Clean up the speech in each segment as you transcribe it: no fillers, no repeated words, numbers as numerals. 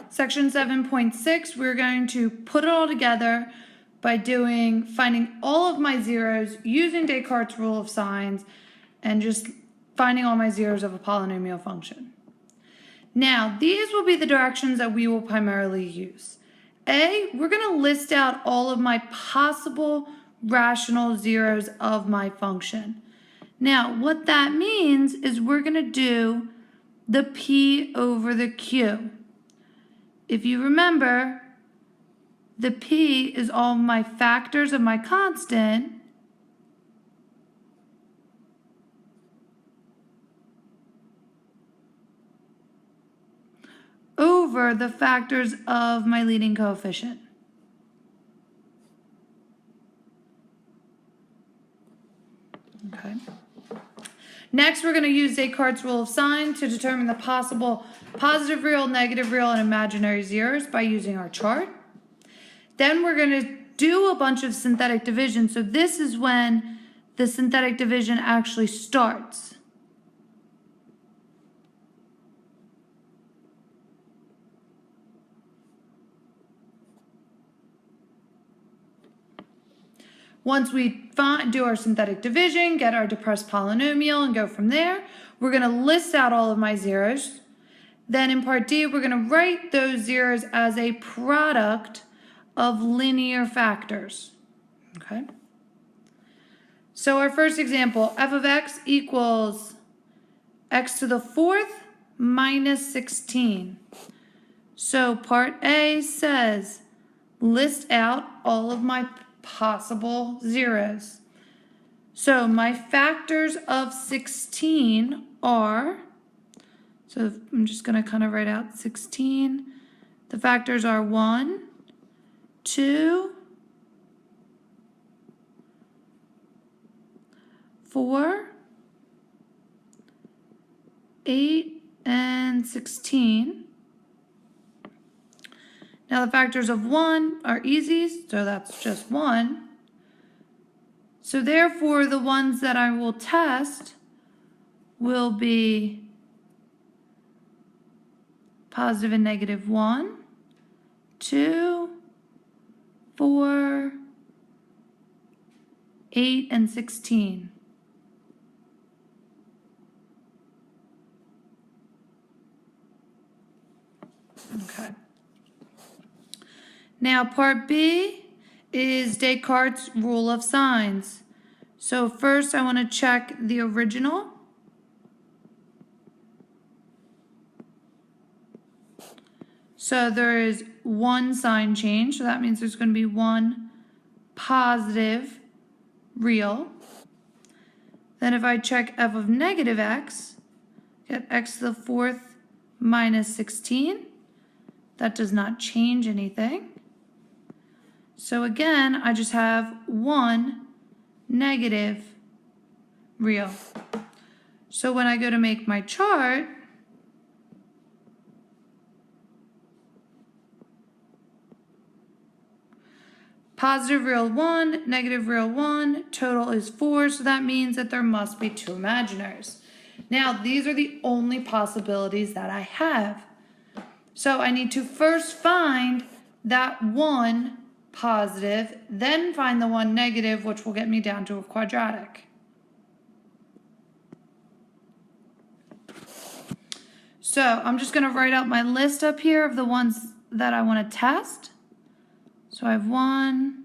Section 7.6, we're going to put it all together by finding all of my zeros using Descartes' rule of signs and just finding all my zeros of a polynomial function. Now, these will be the directions that we will primarily use. A, we're going to list out all of my possible rational zeros of my function. Now, what that means is we're going to do the P over the Q. If you remember, the P is all my factors of my constant over the factors of my leading coefficient. Okay. Next, we're going to use Descartes' rule of signs to determine the possible positive real, negative real, and imaginary zeros by using our chart. Then we're going to do a bunch of synthetic division. So this is when the synthetic division actually starts. Once we do our synthetic division, get our depressed polynomial, and go from there, we're going to list out all of my zeros. Then in part D, we're going to write those zeros as a product of linear factors. Okay? So our first example, f of x equals x to the fourth minus 16. So part A says, list out all of my possible zeros. So my factors of 16 are, so I'm just going to kind of write out 16. The factors are 1, 2, 4, 8, and 16. Now the factors of 1 are easy, so that's just 1. So therefore, the ones that I will test will be positive and negative 1, 2, 4, 8, and 16. Okay. Now part B is Descartes' rule of signs. So first I want to check the original. So there is one sign change, so that means there's going to be one positive real. Then if I check f of negative x, get x to the fourth minus 16. That does not change anything. So again, I just have one negative real. So when I go to make my chart, positive real 1, negative real 1, total is 4, so that means that there must be two imaginaries. Now, these are the only possibilities that I have. So I need to first find that one positive, then find the one negative, which will get me down to a quadratic. So I'm just going to write out my list up here of the ones that I want to test. So I have 1,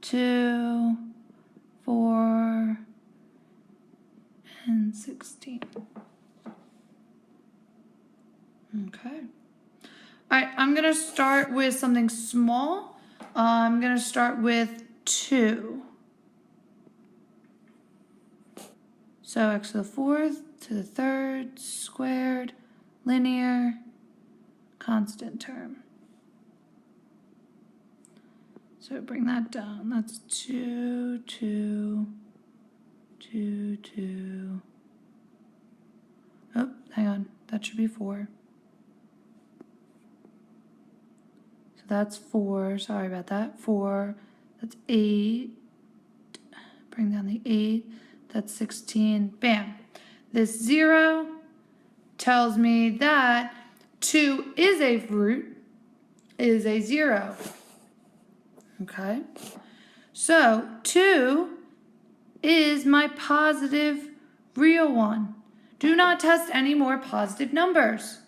2, 4, and 16. Okay. All right, I'm going to start with something small. I'm going to start with 2. So x to the fourth to the third squared, linear, constant term. So bring that down. That's 2, 2, 2, 2. Oh, hang on. That should be 4. So that's 4. Sorry about that. 4. That's 8. Bring down the 8. That's 16. Bam. This 0 tells me that 2 is a root is a 0. Okay? So 2 is my positive real one. Do not test any more positive numbers.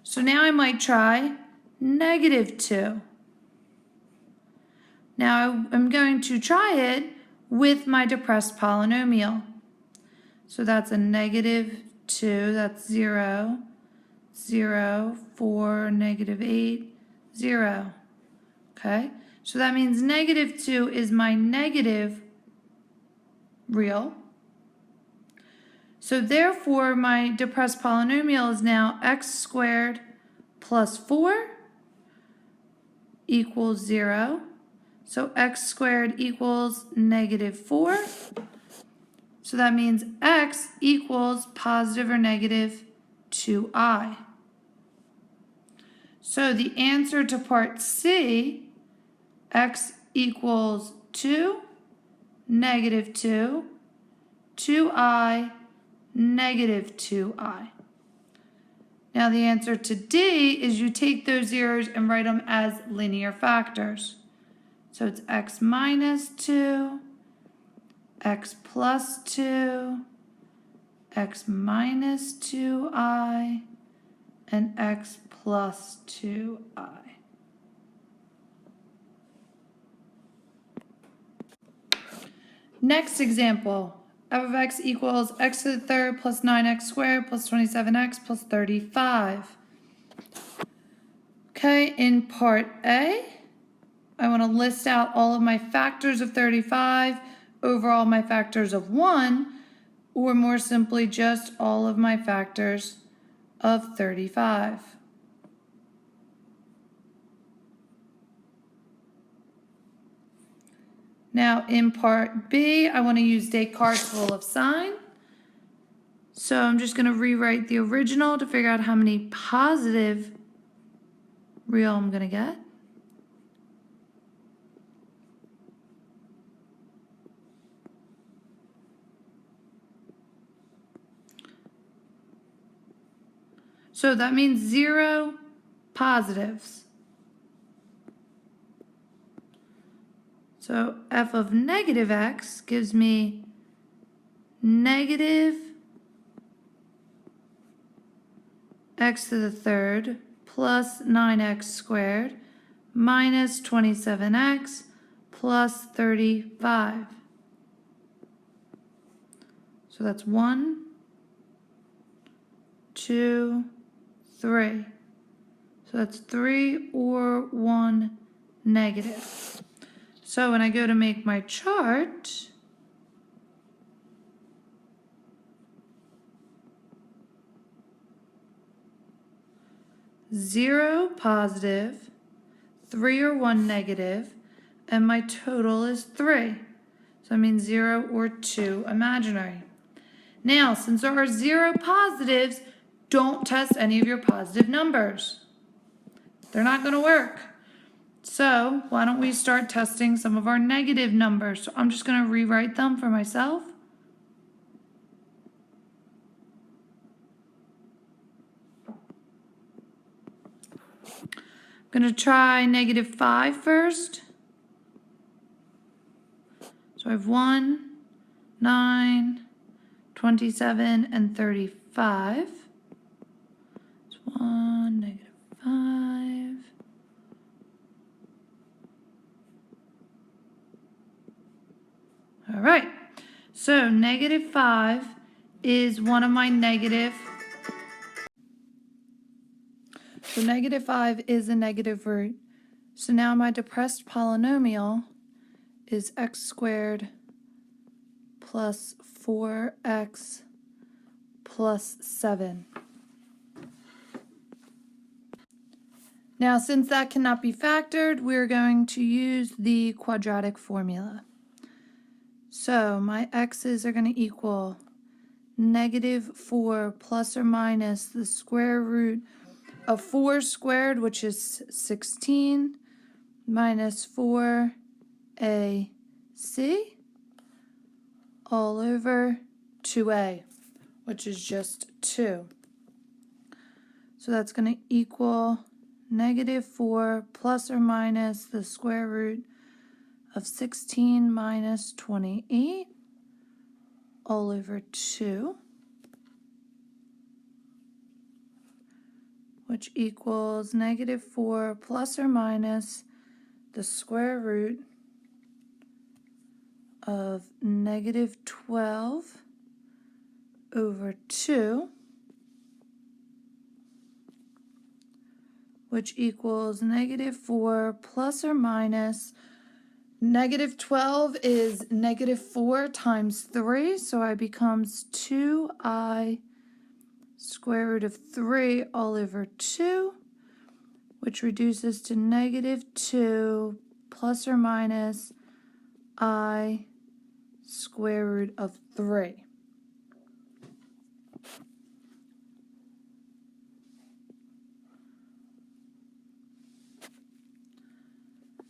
So now I might try -2. Now I'm going to try it with my depressed polynomial. So that's a -2, that's 0, 0, 4, -8, 0. Okay, so that means -2 is my negative real. So therefore my depressed polynomial is now x squared plus 4 equals 0. So x squared equals -4. So that means x equals positive or negative 2i. So the answer to part C, x equals 2, -2, 2i, -2i. Now the answer to D is you take those zeros and write them as linear factors. So it's x minus 2, x plus 2, x minus 2i, and x plus 2i. Next example, f of x equals x to the third plus 9x squared plus 27x plus 35. Okay, in part A, I want to list out all of my factors of 35 over all my factors of 1, or more simply just all of my factors of 35. Now in part B, I want to use Descartes' rule of sign. So I'm just going to rewrite the original to figure out how many positive real I'm going to get. So that means 0 positives. So f of negative x gives me negative x to the third plus 9x squared minus 27x plus 35. So that's 1, 2, 3. So that's 3 or 1 negative. So when I go to make my chart, zero positive, 3 or 1 negative, and my total is 3. So that means 0 or 2 imaginary. Now, since there are 0 positives, don't test any of your positive numbers. They're not going to work. So why don't we start testing some of our negative numbers? So I'm just going to rewrite them for myself. I'm going to try -5 first. So I have 1, 9, 27, and 35. It's 1, -5. All right, so -5 is one of my negative. So -5 is a negative root. So now my depressed polynomial is x squared plus 4x plus 7. Now, since that cannot be factored, we're going to use the quadratic formula. So my x's are going to equal -4 plus or minus the square root of 4 squared, which is 16, minus 4ac all over 2a, which is just 2. So that's going to equal -4 plus or minus the square root of 16 minus 28 all over 2, which equals -4 plus or minus the square root of -12 over 2, which equals -4 plus or minus -12 is -4 times 3, so I becomes 2i square root of 3 all over 2, which reduces to -2 plus or minus I square root of 3.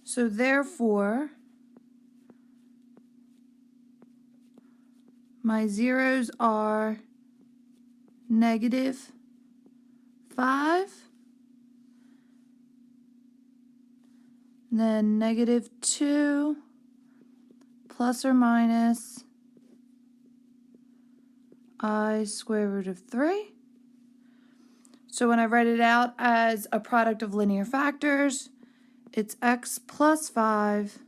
So therefore, my zeros are -5, then -2 plus or minus I square root of 3. So when I write it out as a product of linear factors, it's x plus 5,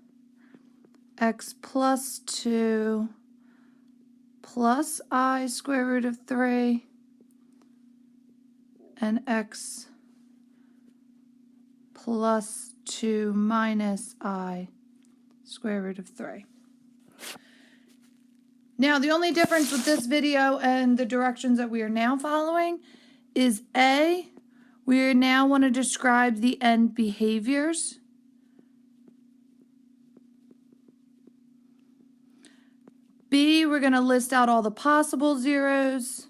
x plus 2, plus I square root of 3, and x plus 2 minus I square root of 3. Now, the only difference with this video and the directions that we are now following is A, we now want to describe the end behaviors. B, we're going to list out all the possible zeros.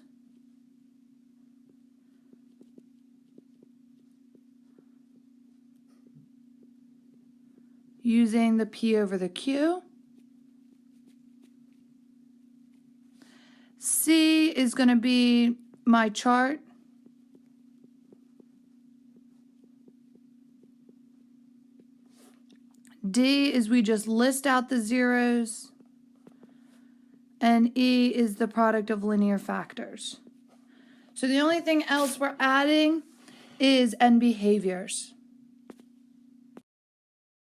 Using the P over the Q. C is going to be my chart. D is we just list out the zeros. And E is the product of linear factors. So the only thing else we're adding is end behaviors.